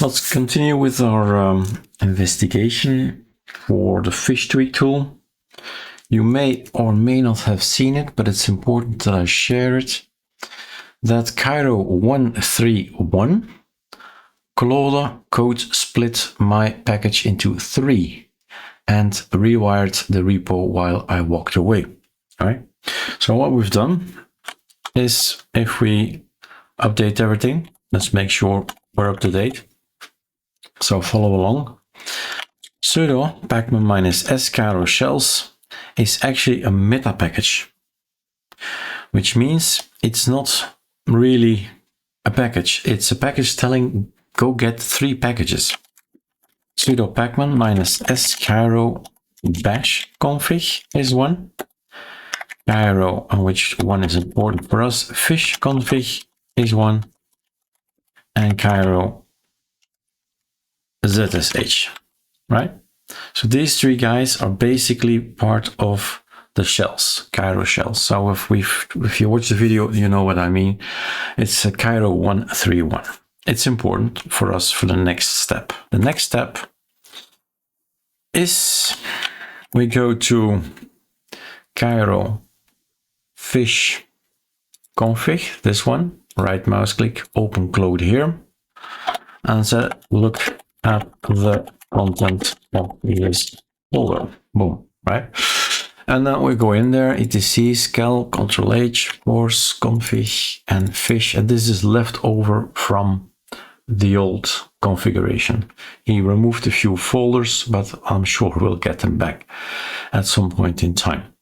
Let's continue with our investigation for the fish tweak tool. You may or may not have seen it, but it's important that I share it. That Kiro 131 Claude code split my package into 3 and rewired the repo while I walked away. All right. So what we've done is, if we update everything, let's make sure we're up to date. So follow along. Sudo pacman -s Kiro shells is actually a meta package, which means it's not really a package. It's a package telling go get 3 packages. Sudo pacman -s Kiro bash config is one. Kiro, which one is important for us, fish config is one. And Kiro ZSH, right? So these 3 guys are basically part of the shells, Kiro shells. So if you watch the video, you know what I mean. It's a Kiro 131. It's important for us for the next step. The next step is we go to Kiro fish config, this one, right mouse click, open Claude here, and so look at the content of this folder. Boom, right? And then we go in there, etc skel, Ctrl-H, force, config, and fish. And this is left over from the old configuration. He removed a few folders, but I'm sure we'll get them back at some point in time.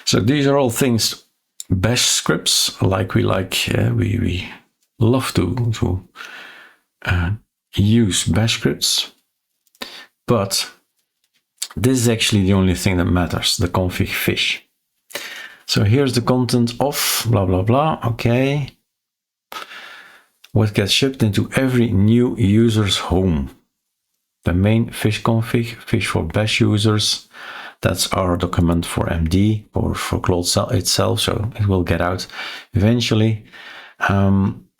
So these are all things, bash scripts, we love to use bash scripts, but this is actually the only thing that matters, the config fish. So here's the content of blah, blah, blah. Okay. What gets shipped into every new user's home? The main fish config, fish for bash users. That's our document for MD or for Claude itself. So it will get out eventually.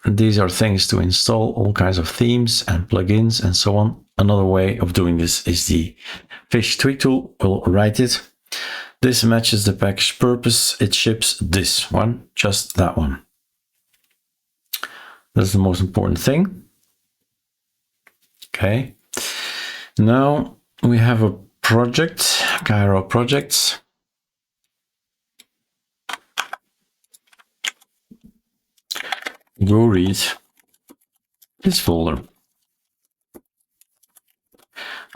These are things to install, all kinds of themes and plugins and so on. Another way of doing this is the fish tweak tool. We'll write it. This matches the package purpose. It ships this one, just that one. That's the most important thing. Okay. Now we have a project, Kiro projects. Go read this folder.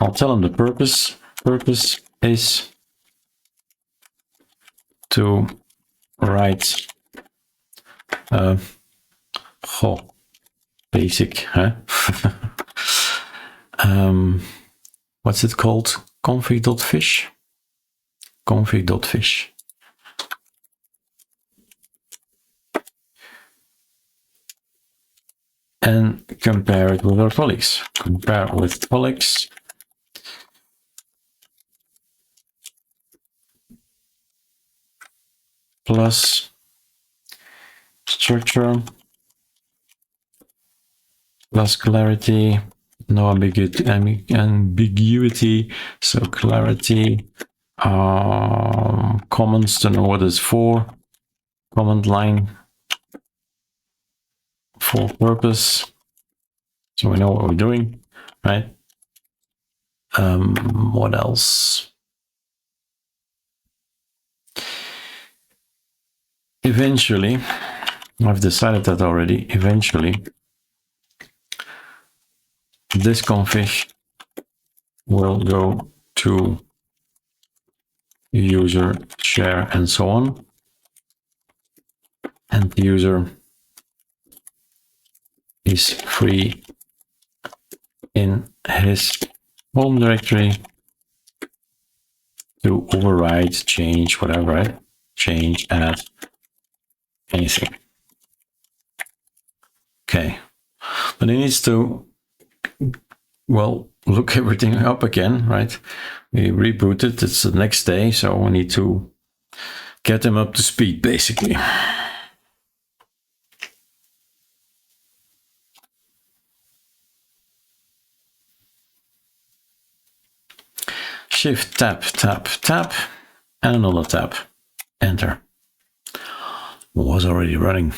I'll tell him the purpose. Purpose is to write basic, huh? What's it called? Config.fish. Config.fish. And compare it with our colleagues. Compare with colleagues. Plus structure. Plus clarity. No ambiguity. So clarity. Comments to know what it's for. Comment line. For purpose, so we know what we're doing, right? What else? Eventually, I've decided that already. Eventually, this config will go to user, share, and so on, and the user is free in his home directory to override, change, whatever, right? Change, add, anything. Okay. But he needs to, well, look everything up again, right? We rebooted, it's the next day, so we need to get him up to speed, basically. Shift tab, tab, tab, and another tab. Enter. Was already running.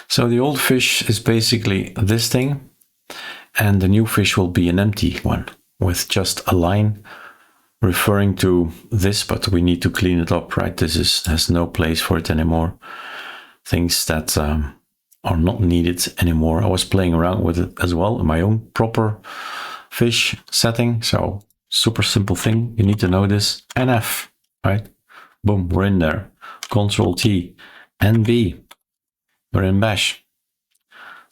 So the old fish is basically this thing, and the new fish will be an empty one with just a line referring to this, but we need to clean it up, right? This has no place for it anymore. Things that are not needed anymore. I was playing around with it as well in my own proper fish setting. So super simple thing. You need to know this. NF, right? Boom, we're in there. Control T, NB. We're in Bash.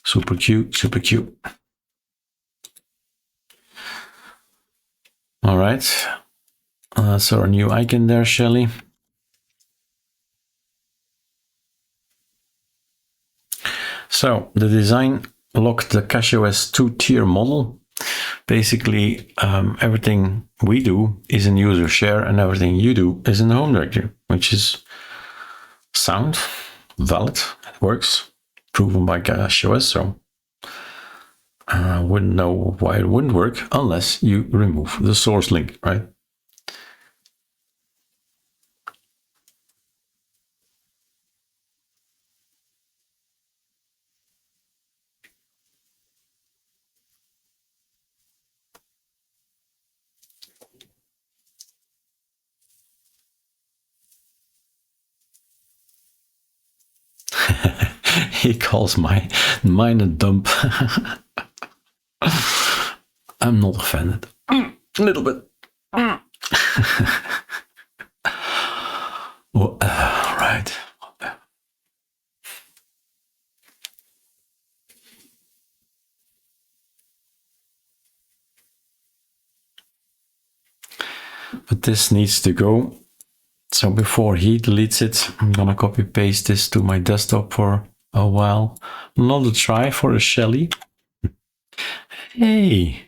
Super cute, super cute. All right. That's our new icon there, Shelly. So the design locked the CacheOS 2-tier model. Basically, everything we do is in user share and everything you do is in the home directory, which is sound, valid, it works, proven by CacheOS. So I wouldn't know why it wouldn't work unless you remove the source link, right? He calls mine a dump. I'm not offended. A little bit. Well, right. But this needs to go. So before he deletes it, I'm gonna copy paste this to my desktop for a while. Another try for a Shelly. Hey.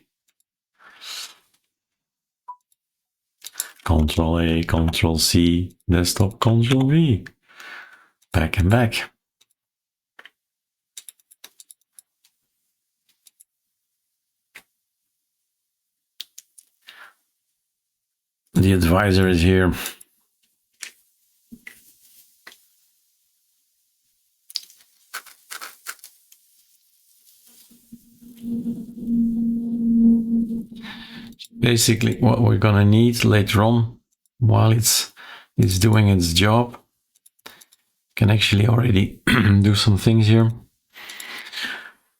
Control A, Control C, desktop, Control V. Back and back. The advisor is here. Basically what we're gonna need later on while it's doing its job. Can actually already do some things here.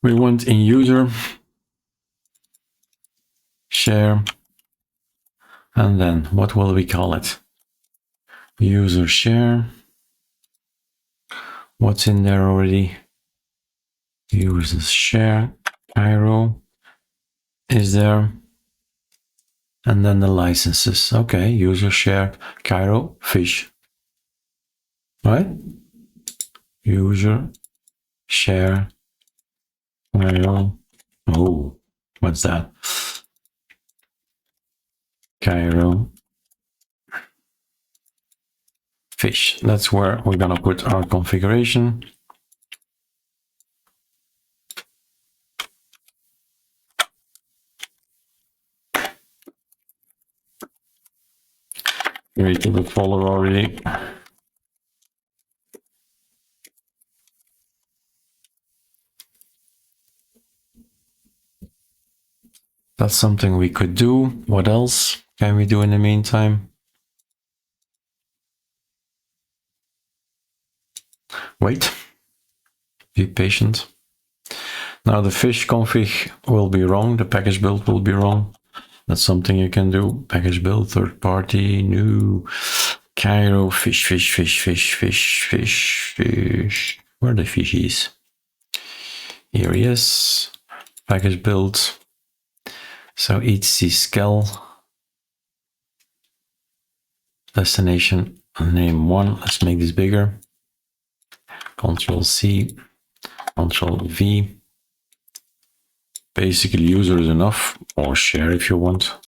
We want in user share, and then what will we call it? User share. What's in there already? User share, Kiro is there. And then the licenses. Okay, user share, Kiro, fish. Right? User share, Kiro. Oh, what's that? Kiro, fish. That's where we're gonna put our configuration. Create the folder already. That's something we could do. What else can we do in the meantime? Wait. Be patient. Now the fish config will be wrong. The package build will be wrong. That's something you can do. Package build, third party, new, Kiro, fish, fish, fish, fish, fish, fish, fish. Where are the fishies? Here he is. Package build. So etc skel. Destination name 1. Let's make this bigger. Control C, Control V. Basically user is enough, or share if you want.